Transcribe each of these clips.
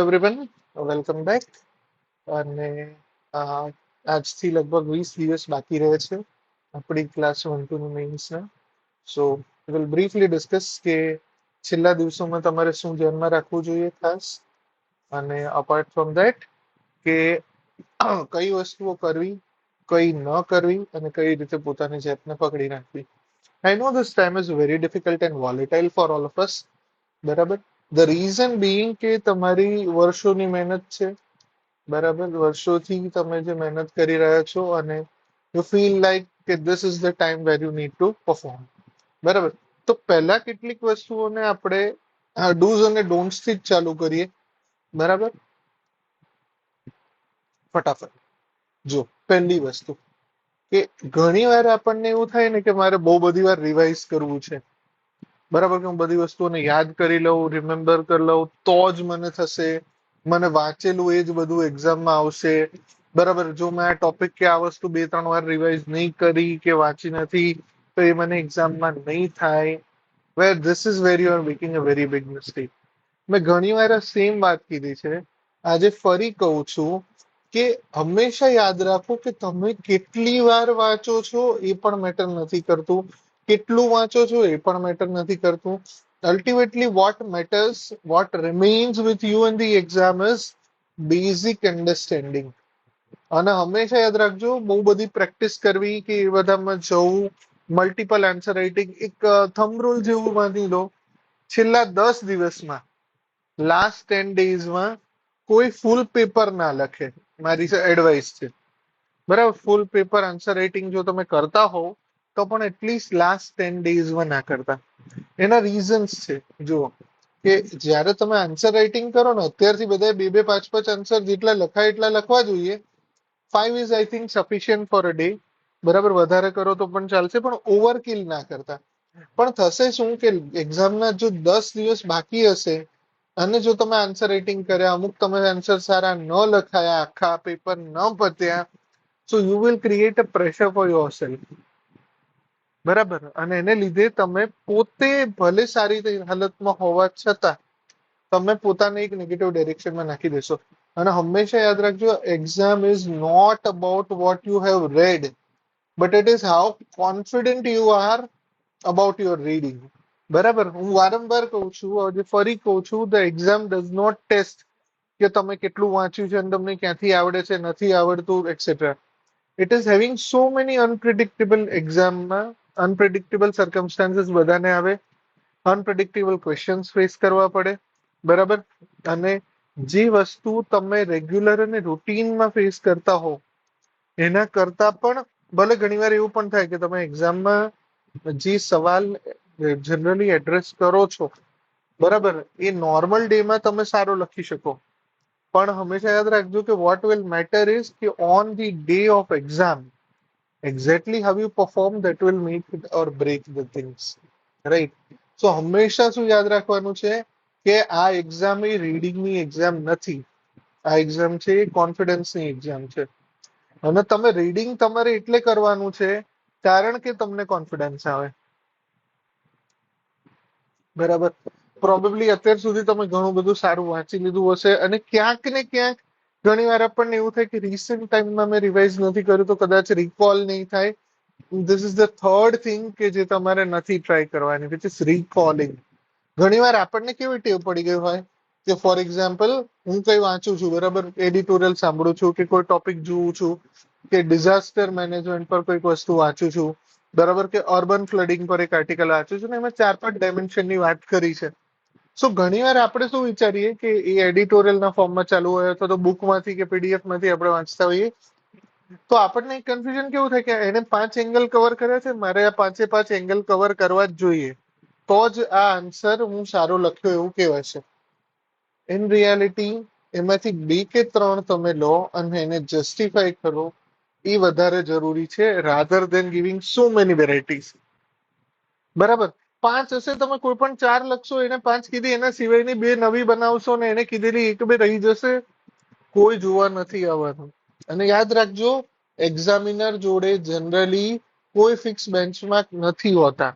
Everyone welcome back. અને આજથી લગભગ 20 દિવસ બાકી રહે છે આપણી ક્લાસ 1-2 ની મેઇન્સના. સો વિલ બ્રીફલી ડિસ્કસ કે છેલ્લા દિવસોમાં તમારે શું ધ્યાનમાં રાખવું જોઈએ ખાસ, અને અપાર્ટ ફ્રોમ ધેટ કે કઈ વસ્તુઓ કરવી, કઈ ન કરવી, અને કઈ રીતે પોતાની જાતને પકડી રાખવી. I know this time is very difficult and volatile for all of us. બરાબર. ધ રીઝન બિંગ કે તમારી વર્ષોની મહેનત છે. બરાબર. વર્ષોથી તમે જે મહેનત કરી રહ્યા છો અને યુ ફીલ લાઈક કે this is the time where you need to perform. બરાબર. તો પહેલા કેટલીક વસ્તુઓને આપણે ડૂઝ અને ડોન્ટ્સ થી જ ચાલુ કરીએ. બરાબર. ફટાફટ. જો પહેલી વસ્તુ કે ઘણી વાર આપણને એવું થાય ને કે મારે બહુ બધી વાર રિવાઇઝ કરવું છે. બરાબર. કે હું બધી વસ્તુઓને યાદ કરી લઉં, રિમેમ્બર કરી લઉં તો જ મને થશે. મને વાંચેલું એ જ બધું એક્ઝામમાં આવશે. બરાબર. જો મેં આ ટોપિક કે આ વસ્તુ 2-3 વાર રિવાઇઝ નહીં કરી કે વાંચી નથી તો એ મને એક્ઝામમાં નહીં થાય. Where this is where you are making a very big mistake. મેં ઘણી વાર સેમ વાત કીધી છે, આજે ફરી કહું છું કે હંમેશા યાદ રાખો કે તમે કેટલી વાર વાંચો છો એ પણ મેટર નથી કરતું. કેટલું વાંચો છો એ પણ મેટર નથી કરતું. Ultimately what matters, what remains with you in the exam is basic understanding. અને હંમેશા યાદ રાખજો, બહુ બધી પ્રેક્ટિસ કરવી કે એ બધામાં જવું, મલ્ટિપલ આન્સર રાઇટિંગ, એક થંબ રૂલ જેવું બાંધી લો. છેલ્લા 10 દિવસમાં, લાસ્ટ 10 days કોઈ ફૂલ પેપર ના લખે. મારી એડવાઇસ છે. બરાબર. ફૂલ પેપર આન્સર રાઇટિંગ જો તમે કરતા હોવ તો પણ એટલીસ્ટ લાસ્ટ 10 days ના કરતા. એના રીઝન્સ છે. જુઓ કે જ્યારે તમે આન્સર રાઇટિંગ કરો ને, અત્યારથી બધા 2-2, 5-5 આન્સર જેટલા લખાય એટલા લખવા જોઈએ. 5 is I think sufficient for a day. બરાબર. વધારે કરો તો પણ ચાલશે, પણ ઓવરકિલ ના કરતા. પણ થશે શું કે એક્ઝામના જો 10 દિવસ બાકી હશે અને જો તમે આન્સર રાઇટિંગ કર્યા, અમુક તમે આન્સર સારા ન લખાયા, આખા પેપર ન પત્યા, so you will create a pressure for yourself. બરાબર. અને એને લીધે તમે પોતે ભલે સારી હાલતમાં હોવા છતાં તમે પોતાને એક નેગેટિવ ડાયરેક્શનમાં નાખી દેશો. અને હંમેશા યાદ રાખજો, exam is not about what you have read, but it is how confident you are about your reading. બરાબર. હું વારંવાર કહું છું, આજે ફરી કહું છું, the exam does not test કે તમે કેટલું વાંચ્યું છે અને તમને ક્યાંથી આવડે છે, નથી આવડતું, etcetera. It is having so many unpredictable એક્ઝામમાં. અનપ્રિડિક્ટેબલ સર્કમસ્ટાન્સીસ બધાને આવે, અનપ્રિડિક્ટેબલ ક્વેશ્ચન્સ ફેસ કરવા પડે. બરાબર. અને જે વસ્તુ તમે રેગ્યુલર અને રૂટીનમાં ફેસ કરતા હો એના કરતા પણ ભલે ઘણીવાર એવું પણ થાય કે તમે એક્ઝામમાં જે સવાલ જનરલી એડ્રેસ કરો છો, બરાબર, એ નોર્મલ ડેમાં તમે સારો લખી શકો. પણ હંમેશા યાદ રાખજો કે વોટ વિલ મેટર ઇઝ કે on the day of exam exactly how you perform that will make it or break the things, right? So હંમેશા શું યાદ રાખવાનું છે કે આ એક્ઝામ એ રીડિંગની એક્ઝામ નથી. આ એક્ઝામ છે એ કોન્ફિડન્સની એક્ઝામ છે. અને તમે રીડિંગ તમારે એટલે કરવાનું છે કારણ કે તમને કોન્ફિડન્સ આવે. બરાબર. પ્રોબેબલી અત્યાર સુધી તમે ઘણું બધું સારું વાંચી લીધું હશે અને ક્યાંક ને ક્યાંક ઘણી વાર આપણને એવું થાય કે રિસેન્ટ ટાઈમમાં મેં રિવાઇઝ નથી કર્યું તો કદાચ રિકોલ નહીં થાય. This is the third thing કે જે તમારે નથી ટ્રાય કરવાની, વિચ ઇઝ રિકોલિંગ. ઘણી વાર આપણને કેવી ટેવ પડી ગઈ હોય કે ફોર એક્ઝામ્પલ હું કઈ વાંચું છું, બરાબર, એડિટોરિયલ સાંભળું છું કે કોઈ ટોપિક જોઉં છું કે ડિઝાસ્ટર મેનેજમેન્ટ પર કોઈક વસ્તુ વાંચું છું, બરાબર, કે અર્બન ફ્લડિંગ પર એક આર્ટિકલ વાંચ્યું છું ને એમાં 4-5 ડાયમેન્શનની વાત કરી છે. સો ઘણી વાર આપણે શું વિચારીએ કે એ એડિટોરિયલના ફોર્મમાં ચાલુ હોય અથવા તો બુકમાંથી કે પીડીએફ માંથી આપણે વાંચતા હોઈએ તો આપણને કન્ફ્યુઝન કેવું થાય કે એને 5 એંગલ કવર કર્યા છે, મારે આ 5 એંગલ કવર કરવા જ જોઈએ તો જ આ આન્સર હું સારો લખ્યો એવું કહેવાય છે. ઇન રિયાલિટી એમાંથી 2 કે 3 તમે લો અને એને જસ્ટિફાઈ કરો એ વધારે જરૂરી છે રાધર દેન ગિવિંગ સો મેની વેરાયટીઝ. બરાબર. 5 હશે, તમે કોઈ પણ 4 લખશો, એને 5 કીધી, એના સિવાયની 2 નવી બનાવશો ને એને કીધેલી 1-2 રહી જશે, કોઈ જોવા નથી આવવાનું. અને યાદ રાખજો, એક્ઝામિનર જોડે જનરલી કોઈ ફિક્સ બેન્ચમાર્ક નથી હોતા.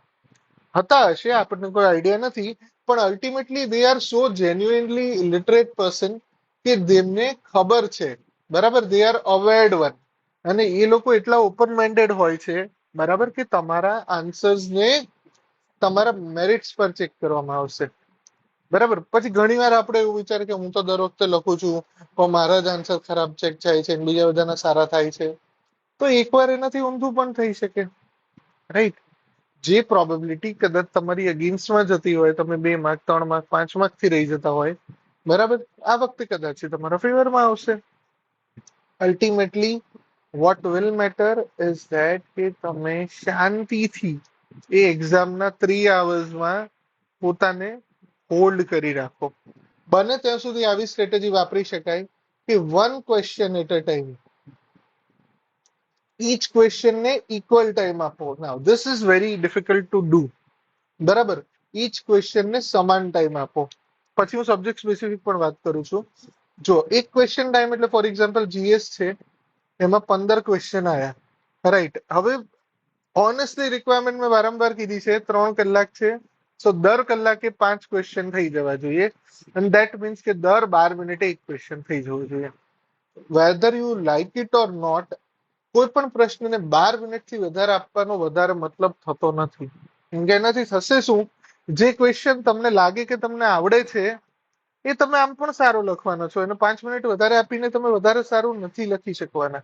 હતા હશે, આપણને કોઈ આઈડિયા નથી, પણ ultimately they are so genuinely literate person કે જેમને ખબર છે, બરાબર, દે આર અવેર્ડ વન, અને એ લોકો એટલા ઓપન માઇન્ડેડ હોય છે, બરાબર, કે તમારા આન્સર્સ ને તમારા મેરિટ્સ પર ચેક કરવામાં આવશે. બરાબર. પછી ઘણી વાર આપણે એવું વિચારે કે હું તો દર વખતે લખું છું પણ મારા જ આન્સર ખરાબ ચેક થાય છે બીજા બધાના સારા થાય છે. તો એકવાર એનાથી ઊંધું પણ થઈ શકે, રાઈટ? જે પ્રોબેબિલિટી કદાચ તમારી અગેન્સ્ટમાં જતી હોય, તમે 2 માર્ક 3 માર્ક 5 માર્ક થી રહી જતા હોય, બરાબર, આ વખતે કદાચ તમારા ફેવરમાં આવશે. Ultimately what will matter is that કે તમે શાંતિથી એ એક્ઝામના 3 અવર્સમાં પોતાને હોલ્ડ કરી રાખો. બને ત્યાં સુધી આવી સ્ટ્રેટેજી વાપરી શકાય કે one question at a time, each question ને ઇક્વલ ટાઈમ આપો. Now this is very difficult to do, બરાબર. ઈચ ક્વેશ્ચન ને સમાન ટાઈમ આપો. પછી હું સબ્જેક્ટ સ્પેસિફિક પણ વાત કરું છું. જો એક ક્વેશ્ચન ટાઈમ એટલે ફોર એક્ઝામ્પલ જીએસ છે, એમાં 15 ક્વેશ્ચન આયા, રાઈટ? હવે ઓનેસ્ટલી રિક્વાયરમેન્ટ મેં વારંવાર કીધી છે, 3 કલાક છે, સો દર કલાકે 5 ક્વેશ્ચન થઈ જવા જોઈએ, અને ધેટ મીન્સ કે દર 12 મિનિટે એક ક્વેશ્ચન થઈ જવું જોઈએ. Whether you like it or not, કોઈ પણ પ્રશ્નને 12 મિનિટ થી વધારે આપવાનો વધારે મતલબ થતો નથી. કેમ કે એનાથી થશે શું, જે ક્વેશ્ચન તમને લાગે કે તમને આવડે છે એ તમે આમ પણ સારો લખવાનો છો, એને 5 મિનિટ વધારે આપીને તમે વધારે સારું નથી લખી શકવાના.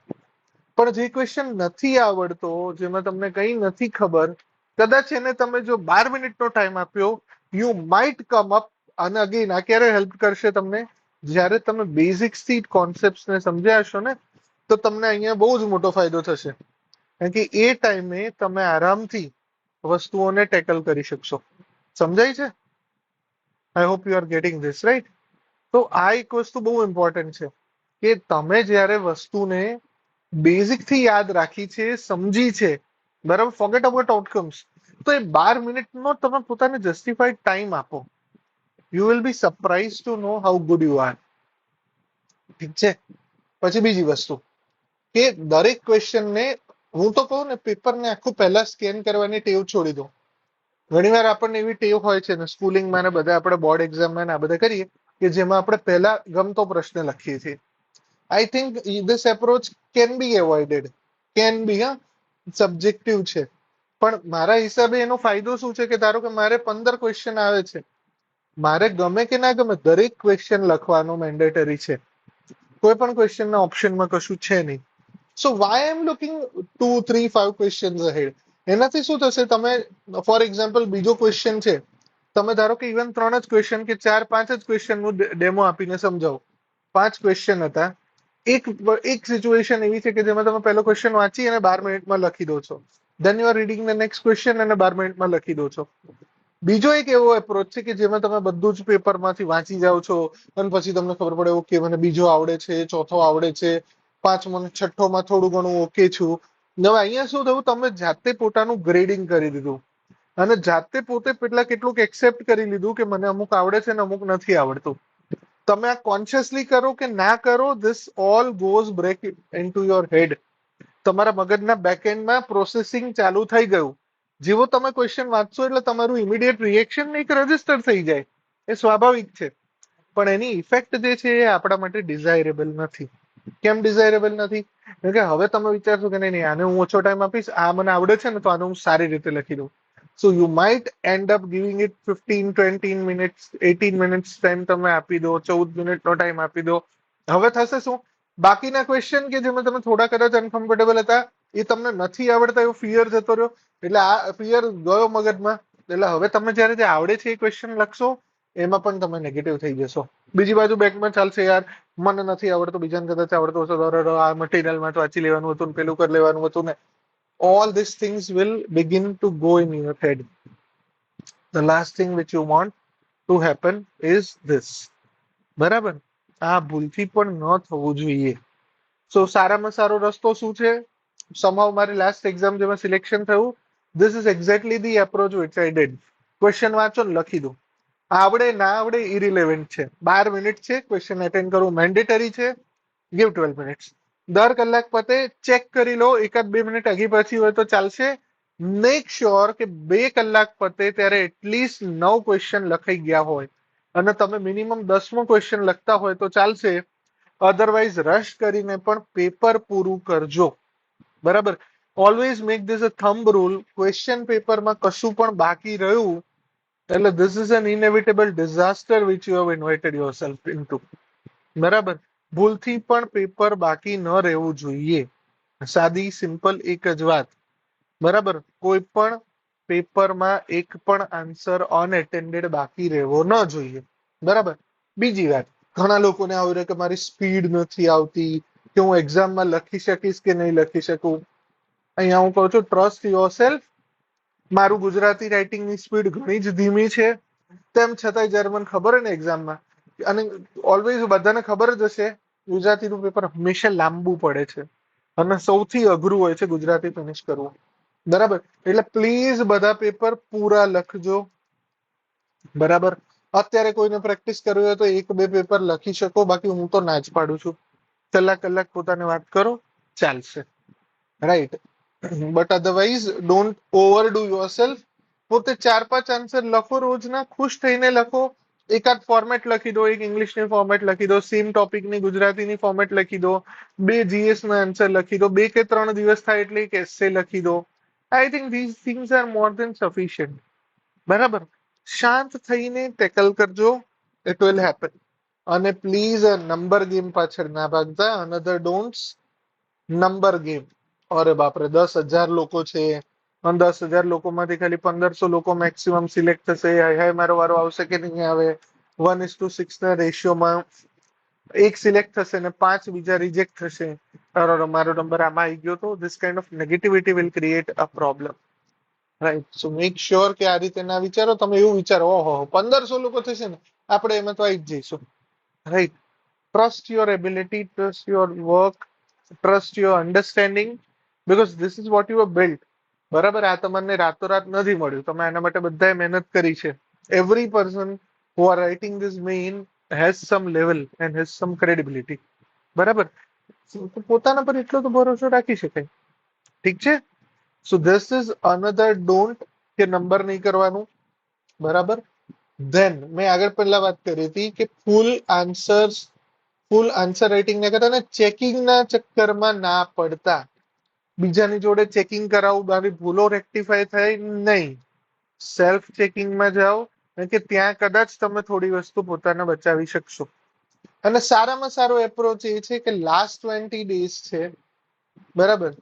પણ જે ક્વેશ્ચન નથી આવડતો, જેમાં તમને કઈ નથી ખબર, કદાચ એને તમે જો 12 મિનિટનો ટાઈમ આપ્યો, યુ માઇટ કમ અપ. અને અગેન આ ક્યારે હેલ્પ કરશે તમને, જ્યારે તમે બેઝિક્સ થી કોન્સેપ્ટ્સને સમજ્યા હશો ને, તો તમને અહીંયા બહુ જ મોટો ફાયદો થશે. કારણ કે એ ટાઈમે તમે આરામથી વસ્તુઓને ટેકલ કરી શકશો. સમજાય છે? I hope you are getting this, right? તો આ એક વસ્તુ બહુ ઇમ્પોર્ટન્ટ છે કે તમે જ્યારે વસ્તુને બેઝિક થી યાદ રાખી છે, સમજી છે, બરાબર, ફોરગેટ અબાઉટ આઉટકમ્સ, તો એ 12 મિનિટનો તમે પોતાને જસ્ટિફાઈડ ટાઈમ આપો. You will be surprise to know how good you are. ઠીક છે? પછી બીજી વસ્તુ કે દરેક ક્વેશ્ચનને, હું તો કહું ને, પેપરને આખું પહેલા સ્કેન કરવાની ટેવ છોડી દો. ઘણીવાર આપણને એવી ટેવ હોય છે ને, સ્કૂલિંગમાં ને બધા આપણે બોર્ડ એક્ઝામમાં આ બધા કરીએ, કે જેમાં આપણે પહેલા ગમતો પ્રશ્ન લખીએ છીએ. I think this approach can be avoided, can be, હા, સબ્જેક્ટિવ છે, પણ મારા હિસાબે એનો ફાયદો શું છે કે ધારો કે મારે 15 ક્વેશ્ચન આવે છે, મારે ગમે કે ના ગમે દરેક ક્વેશ્ચન લખવાનો મેન્ડેટરી છે. કોઈ પણ ક્વેશ્ચનના ઓપ્શનમાં કશું છે નહીં. So why I am looking 2 3 5 questions ahead? એનાથી શું થશે, તમે ફોર એક્ઝામ્પલ બીજો ક્વેશ્ચન છે, તમે ધારો કે ઇવન 3 જ ક્વેશ્ચન કે 4 5 જ ક્વેશ્ચનનું ડેમો આપીને સમજાવો. 5 ક્વેશ્ચન હતા. એક સિચ્યુએશન એવી છે કે જેમાં તમે પહેલો ક્વેશ્ચન વાંચી અને 12 મિનિટમાં લખી દો છો, then you are reading the next question અને 12 મિનિટમાં લખી દો છો. બીજો એક એવો એપ્રોચ છે કે જેમાં તમે બધું જ પેપરમાંથી વાંચી જાઓ છો, અને પછી તમને ખબર પડે ઓકે મને બીજો આવડે છે, ચોથો આવડે છે, પાંચમો ને છઠ્ઠોમાં થોડું ઘણું ઓકે છું. હવે અહીંયા શું થયું, તમે જાતે પોતાનું ગ્રેડિંગ કરી દીધું, અને જાતે પોતે પેલા કેટલુંક એક્સેપ્ટ કરી લીધું કે મને અમુક આવડે છે ને અમુક નથી આવડતું. તમે આ કોન્શિયસલી કરો કે ના કરો, this all goes break into your head. તમારા મગજના બેકએન્ડમાં પ્રોસેસિંગ ચાલુ થઈ ગયું. જેવો તમે ક્વેશ્ચન વાંચશો એટલે તમારું ઇમિડિયેટ રિએક્શન એક રજીસ્ટર થઈ જાય, એ સ્વાભાવિક છે. પણ એની ઇફેક્ટ જે છે એ આપણા માટે ડિઝાયરેબલ નથી. કેમ ડિઝાયરેબલ નથી? કારણ કે હવે તમે વિચારશો કે નહીં નહીં, આને હું ઓછો ટાઈમ આપીશ, આ મને આવડે છે ને તો આને હું સારી રીતે લખી દઉં. So you might end up giving it 15 20 minutes 18 minutes time તમે આપી દો, 14 મિનિટનો ટાઈમ આપી દો. હવે થશે શું, બાકીના ક્વેશ્ચન કે જેમાં તમે થોડા કદાચ અનકમ્ફર્ટેબલ હતા, એ તમને નથી આવડતા એવો ફિયર જતો રહ્યો, એટલે આ ફિયર ગયો મગજમાં. એટલે હવે તમે જ્યારે જે આવડે છે એ ક્વેશ્ચન લખશો, એમાં પણ તમે નેગેટિવ થઈ જશો. બીજી બાજુ બેકમાં ચાલશે, યાર મને નથી આવડતું, બીજાને કદાચ આવડતું હશે, આ મટીરિયલમાં તો વાંચી લેવાનું હતું, પેલું કરી લેવાનું હતું ને. All these things will begin to go in your head. The last thing which you want to happen is this. બરાબર? આ ભૂલથી પણ ન થવું જોઈએ. સો સારામાં સારો રસ્તો શું છે? somehow મારી લાસ્ટ એક્ઝામ જેમાં સિલેક્શન થયું, this is exactly the approach which I did. Question વાંચો ને લખી દો. આવડે ના આવડે ઇરિલેવન્ટ છે. 12 મિનિટ છે, ક્વેશ્ચન અટેન્ડ કરવું મેન્ડેટરી છે, ગીવ 12 મિનિટ્સ. દર કલાક પતે ચેક કરી લો, એકાદ 2 મિનિટ આગી પાછી હોય તો ચાલશે. મેક શ્યોર કે 2 કલાક પતે ત્યારે એટલીસ્ટ 9 ક્વેશ્ચન લખાઈ ગયા હોય. અને તમે મિનિમમ 10મો ક્વેશ્ચન લખતા હોય તો ચાલશે, અધરવાઇઝ રશ કરીને પણ પેપર પૂરું કરજો. બરાબર. Always make this a thumb rule. Question પેપરમાં કશું પણ બાકી રહ્યું એટલે this is an inevitable disaster which you have invited yourself into. બરાબર. ભૂલથી પણ પેપર બાકી ન રહેવું જોઈએ. સાદી સિમ્પલ એક જ વાત. બરાબર. કોઈ પણ પેપરમાં એક પણ આન્સર અનએટેન્ડેડ બાકી રહેવો ન જોઈએ. બરાબર. બીજી વાત, ઘણા લોકોને આવું રહે કે મારી સ્પીડ નથી આવતી, કે હું એક્ઝામમાં લખી શકીશ કે નહીં લખી શકું. અહીંયા હું કહું છું ટ્રસ્ટ યોરસેલ્ફ. મારું ગુજરાતી રાઇટિંગની સ્પીડ ઘણી જ ધીમી છે, તેમ છતાંય જ્યારે મને ખબર હોય ને એક્ઝામમાં, અને ઓલવેઝ બધાને ખબર જ હશે ગુજરાતીનું પેપર હંમેશા લાંબુ પડે છે અને સૌથી અઘરું હોય છે ગુજરાતી ફિનિશ કરવું. બરાબર. એટલે પ્લીઝ બધા પેપર પૂરા લખજો. બરાબર. અત્યારે કોઈને પ્રેક્ટિસ કરવી હોય તો એક બે પેપર લખી શકો, બાકી હું તો ના જ પાડું છું. કલાક કલાક પોતાને વાત કરો, ચાલશે. Right. But otherwise don't overdo yourself. પોતે 4-5 આન્સર લખો રોજના, ખુશ થઈને લખો. એકાદ ફોર્મેટ લખી દો, એક ઇંગ્લિશની ફોર્મેટ લખી દો, સેમ ટોપિકની ગુજરાતીની ફોર્મેટ લખી દો, 2 GS ના આન્સર લખી દો, 2 કે 3 દિવસ થાય એટલે એક એસ્સે લખી દો. I think this things are more than sufficient. બરાબર. શાંત થઈને ટેકલ કરજો, ઇટ વિલ હેપન. અને પ્લીઝ નંબર ગેમ પાછળ ના ભાગતા. Another don'ts number game. અરે બાપરે, 10,000 લોકો છે અને 10,000 લોકોમાંથી ખાલી 1500 લોકો મેક્સિમમ સિલેક્ટ થશે. હાય મારો વારો આવશે કે નહીં આવે. 1:6 ના રેશિયોમાં એક સિલેક્ટ થશે ને 5 બીજા રિજેક્ટ થશે. મારો નંબર આમાં આવી ગયો. તો this kind of negativity will create a problem. Right. So make sure કે આ રીતે ના વિચારો. તમે એવું વિચારો, ઓહો 1500 લોકો થશે ને, આપણે એમાં તો આવી જ જઈશું. Right. Trust your ability, trust your work, trust your understanding, because this is what you are built. બરાબર. આ તમને રાતોરાત નથી મળ્યું, તમે આના માટે બધાએ મહેનત કરી છે. Every person who are writing this main has some level and has some credibility. બરાબર. પોતાના પર એટલો તો ભરોસો રાખી શકાય. ઠીક છે. So this is another don't, કે નંબર નહીં કરવાનું. બરાબર. ધેન મેં આગળ પહેલા વાત કરી હતી કે ફૂલ આન્સર રાઇટિંગ ના કરતા, અને ચેકિંગના ચક્કરમાં ના પડતા. બીજાની જોડે ચેકિંગ કરાવું, મારી ભૂલો રેક્ટિફાય થાય નહીં. સેલ્ફ ચેકિંગમાં જાઓ, કે ત્યાં કદાચ તમે થોડી વસ્તુ પોતાને બચાવી શકશો. અને સારામાં સારો એપ્રોચ એ છે કે લાસ્ટ 20 ડેઝ છે, બરાબર,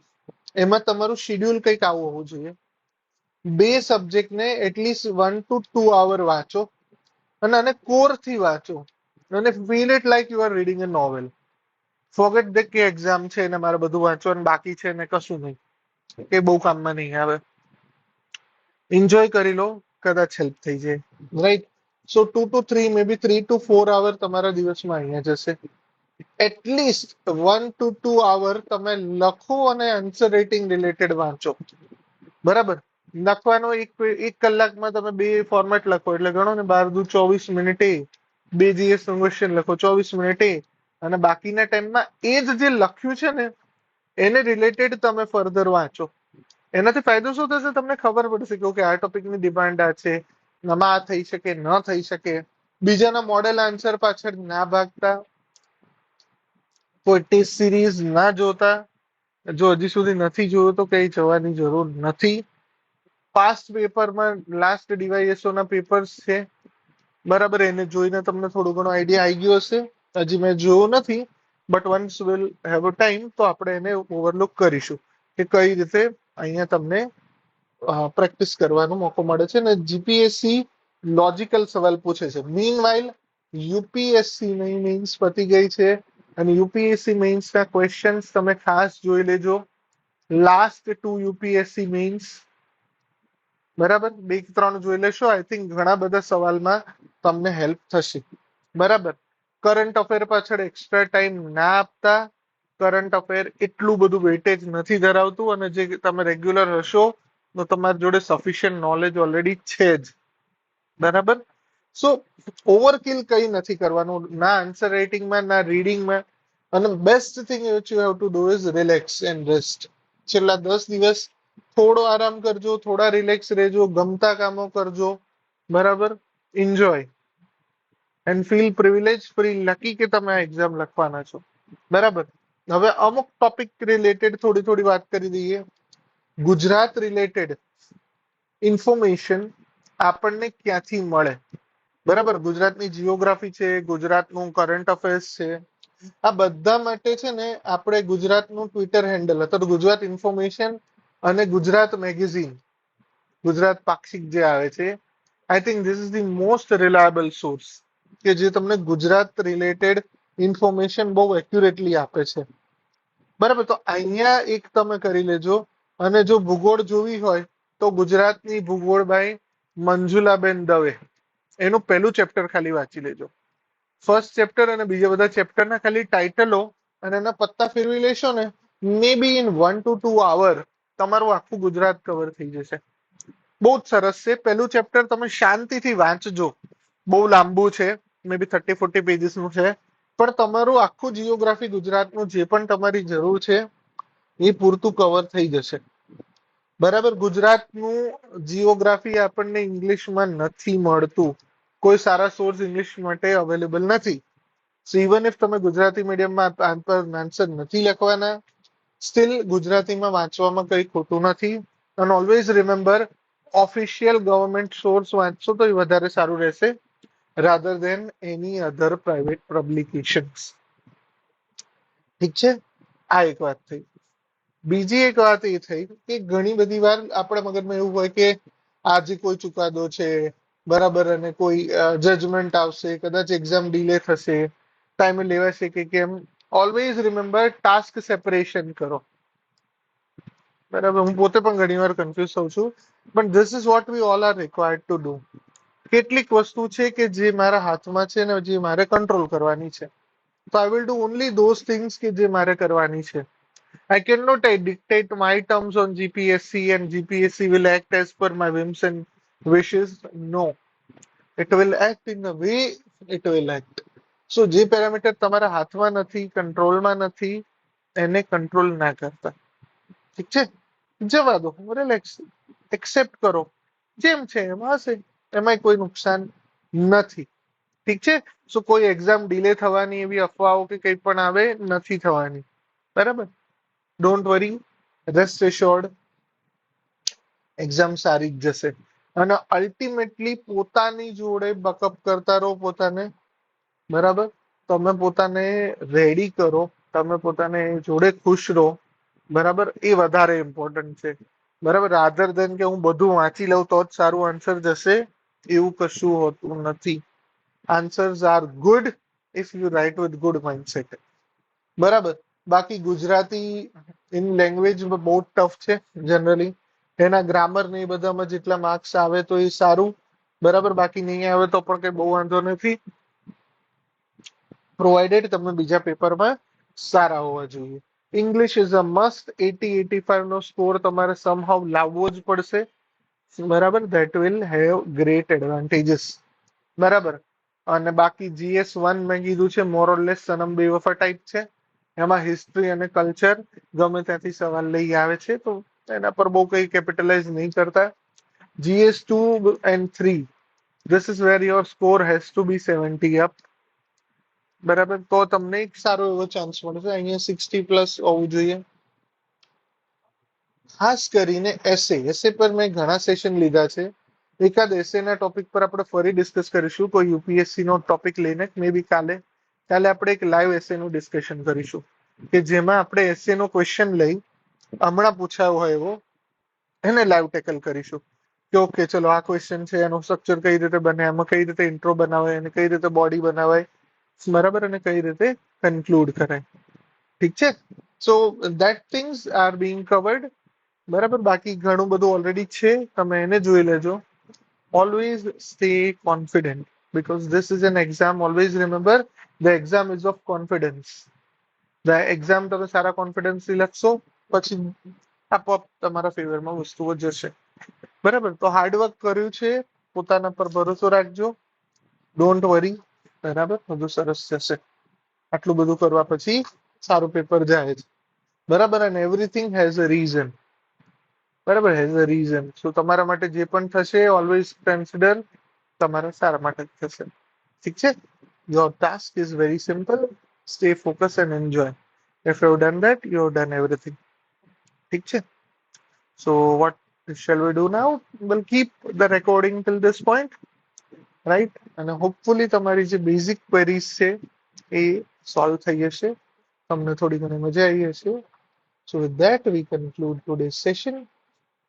એમાં તમારું શેડ્યુલ કંઈક આવું હોવું જોઈએ. 2 સબ્જેક્ટને એટલીસ્ટ 1 to 2 hour વાંચો, અને આને કોરથી વાંચો, અને feel it like you are reading a novel. Forget the કે એક્ઝામ છે ને મારે બધું વાંચવાનું બાકી છે ને કશું નહીં, કે બહુ કામમાં નહીં આવે. એન્જોય કરી લો, કદાચ હેલ્પ થઈ જાય. Right. So 2 to 3, maybe 3 to 4 hour તમારા દિવસમાં અહીંયા જશે. એટલીસ્ટ 1 to 2 hour તમે લખો અને આન્સર રાઇટિંગ રિલેટેડ વાંચો. બરાબર. લખવાનો એક કલાકમાં તમે 2 ફોર્મેટ લખો એટલે ગણો ને, 12 દુ 24 મિનિટે 2 GS નો ક્વેશ્ચન લખો 24 મિનિટે, અને બાકીના ટાઈમમાં એ જે લખ્યું છે ને એને રિલેટેડ તમે ફર્ધર વાંચો. એનાથી ફાયદો શું થશે, તમને ખબર પડશે કે ઓકે આ ટોપિકની ડિમાન્ડ આ છે, આમાં આ થઈ શકે ન થઈ શકે. બીજાના મોડેલ આન્સર પાછળ ના ભાગતા, કોઈ ટેસ્ટ સિરીઝ ના જોતા. જો હજી સુધી નથી જોયું તો કઈ જવાની જરૂર નથી. પાસ્ટ પેપરમાં લાસ્ટ ડીવાયએસઓ ના પેપર્સ છે, બરાબર, એને જોઈને તમને થોડું ઘણું આઈડિયા આવી ગયો હશે. હજી મેં જોયું નથી, but once will have a time તો આપણે એને ઓવરલુક કરીશું કે કઈ રીતે અહીંયા તમને પ્રેક્ટિસ કરવાનો મોકો મળે છે. અને જીપીએસસી લોજિકલ સવાલ પૂછે છે. મીન વાઇલ યુપીએસસી મેઇન્સ પતી ગઈ છે, અને યુપીએસસી મેઇન્સ ના ક્વેશ્ચન્સ તમે ખાસ જોઈ લેજો. લાસ્ટ 2 યુપીએસસી મેઇન્સ, બરાબર, 2-3 જોઈ લેશો. આઈ થિંક ઘણા બધા સવાલમાં તમને હેલ્પ થશે. બરાબર. કરંટ અફેર પાછળ એક્સ્ટ્રા ટાઈમ ના આપતા. કરંટ અફેર એટલું બધું વેટેજ નથી ધરાવતું, અને જે તમે રેગ્યુલર હશો તો તમારી જોડે સફિશિયન્ટ નોલેજ ઓલરેડી છે જ. બરાબર. સો ઓવરકિલ કઈ નથી કરવાનું, ના આન્સર રાઇટિંગમાં ના રીડિંગમાં. અને best thing which you have to do is relax and rest. છેલ્લા 10 દિવસ થોડો આરામ કરજો, થોડા રિલેક્સ રહેજો, ગમતા કામો કરજો. બરાબર. Enjoy. And feel privilege, feel lucky કે તમે આ એક્ઝામ લખવાના છો. બરાબર. હવે અમુક ટોપિક રિલેટેડ થોડી થોડી વાત કરી દઈએ. ગુજરાત રિલેટેડ ઇન્ફોર્મેશન આપણને ક્યાંથી મળે? બરાબર, ગુજરાતની જીઓગ્રાફી છે, ગુજરાતનું કરંટ અફેર્સ છે, આ બધા માટે છે ને આપણે ગુજરાતનું ટ્વિટર હેન્ડલ અથવા તો ગુજરાત ઇન્ફોર્મેશન અને ગુજરાત મેગેઝિન, ગુજરાત પાક્ષિક જે આવે છે, આઈ think this is the most reliable source કે જે તમને ગુજરાત રિલેટેડ ઇન્ફોર્મેશન બહુ એક્યુરેટલી આપે છે. બરાબર, તો અહીંયા એક તમે કરી લેજો. અને જો ભૂગોળ જોવી હોય તો ગુજરાતની ભૂગોળ બાય મંજુલાબેન દવે, એનું પહેલું ચેપ્ટર ખાલી વાંચી લેજો. ફર્સ્ટ ચેપ્ટર અને બીજા બધા ચેપ્ટરના ખાલી ટાઇટલો અને એના પત્તા ફેરવી લેશો ને, મે બી ઇન 1 to 2 hours તમારું આખું ગુજરાત કવર થઈ જશે. બહુ જ સરસ છે. પહેલું ચેપ્ટર તમે શાંતિથી વાંચજો. બહુ લાંબુ છે, મે બી 30-40 પેજીસનું છે, પણ તમારું આખું જીઓગ્રાફી ગુજરાતનું જે પણ તમારી જરૂર છે એ પૂરતું કવર થઈ જશે. બરાબર, ગુજરાતનું જીઓગ્રાફી આપણને ઇંગ્લિશમાં નથી મળતું. કોઈ સારા સોર્સ ઇંગ્લિશ માટે અવેલેબલ નથી. સો ઇવન ઇફ તમે ગુજરાતી મીડિયમમાં આન્સર નથી લખવાના, સ્ટીલ ગુજરાતીમાં વાંચવામાં કંઈ ખોટું નથી. અને always remember, official government source વાંચશો તો એ વધારે સારું રહેશે રાધર દેન એની અધર પ્રાઇવેટ પબ્લિકેશન્સ. ઠીક છે, આ એક વાત થઈ. બીજી એક વાત એ થઈ કે ઘણી બધી વાર આપણા મગજમાં એવું હોય કે આજે કોઈ ચુકાદો છે, બરાબર, અને કોઈ જજમેન્ટ આવશે, કદાચ એક્ઝામ ડિલે થશે, ટાઈમે લેવાશે કે કેમ. ઓલવેઝ રિમેમ્બર, ટાસ્ક સેપરેશન કરો. બરાબર, હું પોતે પણ ઘણી વાર કન્ફ્યુઝ થઉં છું, પણ this is what we all are required to do. કેટલીક વસ્તુ છે કે જે મારા હાથમાં છે ને જે મારે કંટ્રોલ કરવાની છે, તો I will do only those things કે જે મારે કરવાની છે. I cannot dictate my terms on GPSC and GPSC will act as per my whims and wishes. No, it will act in the way it will act. So જે parameter તમારા હાથમાં નથી, કંટ્રોલમાં નથી, એને કંટ્રોલ ના કરતા. ઠીક છે, જવા દો, રિલેક્સ, એક્સેપ્ટ કરો, જેમ છે એમ હશે, એમાં કોઈ નુકસાન નથી. ઠીક છે. સો કોઈ એક્ઝામ ડિલે થવાની એવી અફવાઓ કે કંઈ પણ આવે નથી થવાની. બરાબર, don't worry, rest assured, exam સારી જ જશે. અને અલ્ટિમેટલી પોતાની જોડે બકઅપ કરતા રહો પોતાને. બરાબર, તમે પોતાને રેડી કરો, તમે પોતાને જોડે ખુશ રહો. બરાબર, એ વધારે ઇમ્પોર્ટન્ટ છે. બરાબર, રાધર દેન કે હું બધું વાંચી લઉં તો જ સારું આન્સર જશે, એવું કશું હોતું નથી. Answers are good if you write with good mindset. બરાબર, બાકી ગુજરાતી ઇન લેંગ્વેજ બહુ ટફ છે જનરલી. એના ગ્રામર ને એ બધામાં જેટલા માર્ક્સ આવે તો એ સારું. બરાબર, બાકી નહીં આવે તો પણ કઈ બહુ વાંધો નથી, પ્રોવાઇડેડ તમે બીજા પેપરમાં સારા હોવા જોઈએ. English is a must. 80-85 નો સ્કોર તમારે સમહાઉ લાવવો જ પડશે. બરાબર, that will have great advantages. બરાબર, અને બાકી GS1 મેં કીધું છે મોર ઓર લેસ સનમ બેવફા ટાઈપ છે. એમાં હિસ્ટ્રી અને કલ્ચર ગમે ત્યાંથી સવાલ લઈ આવે છે, તો એના પર બહુ કઈ કેપિટલાઇઝ નહીં કરતા. GS2 and 3, this is where your score has to be 70 up. બરાબર, તો તમને એક સારો એવો ચાન્સ મળશે. અહીંયા 60+ હોવું જોઈએ. ખાસ કરીને એસે પર મેં ઘણા સેશન લીધા છે. એકાદ એસે ના ટોપિક પર આપણે ફરી ડિસ્કસ કરીશું, કોઈ યુપીએસસી નો ટોપિક લઈને. મે બી કાલે આપણે એક લાઈવ એસે નું ડિસ્કશન કરીશું કે જેમાં આપણે એસે નો ક્વેશ્ચન લઈ, હમણાં પૂછાયો હોય એવો, એને લાઈવ ટેકલ કરીશું કે ઓકે ચલો આ ક્વેશ્ચન છે, એનું સ્ટ્રક્ચર કઈ રીતે બને, એમાં કઈ રીતે ઇન્ટ્રો બનાવાય, અને કઈ રીતે બોડી બનાવાય, બરાબર, અને કઈ રીતે કન્ક્લુડ કરાય. ઠીક છે. So that things are being covered. બરાબર, બાકી ઘણું બધું ઓલરેડી છે, તમે એને જોઈ લેજો. Always stay confident because this is an exam. Always remember, the exam is of confidence. The exam તમે સારા કોન્ફિડન્સથી લખશો પછી આપોઆપ તમારા ફેવરમાં વસ્તુઓ જશે. બરાબર, તો હાર્ડવર્ક કર્યું છે, પોતાના પર ભરોસો રાખજો, ડોન્ટ વરી. બરાબર, બધું સરસ જશે. આટલું બધું કરવા પછી સારું પેપર જાય છે. બરાબર, અને એવરીથિંગ હેઝ અ રીઝન. બરાબર, હેઝ અ રીઝન. સો તમારા માટે જે પણ થશે ઓલવેઝ કન્સિડર તમારા સારા માટે જ થશે. ઠીક છે? Your task is very simple. Stay focused and enjoy. If you have done that, you have done everything. ઠીક છે? So what shall we do now? We'll keep the recording till this point, right? અને hopefully તમારી જે basic queries છે એ solve થઈ જશે. તમને થોડી ઘણી મજા આવી હશે. So with that, we conclude today's session.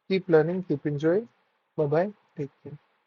Keep learning, keep enjoying. Bye bye. Take care.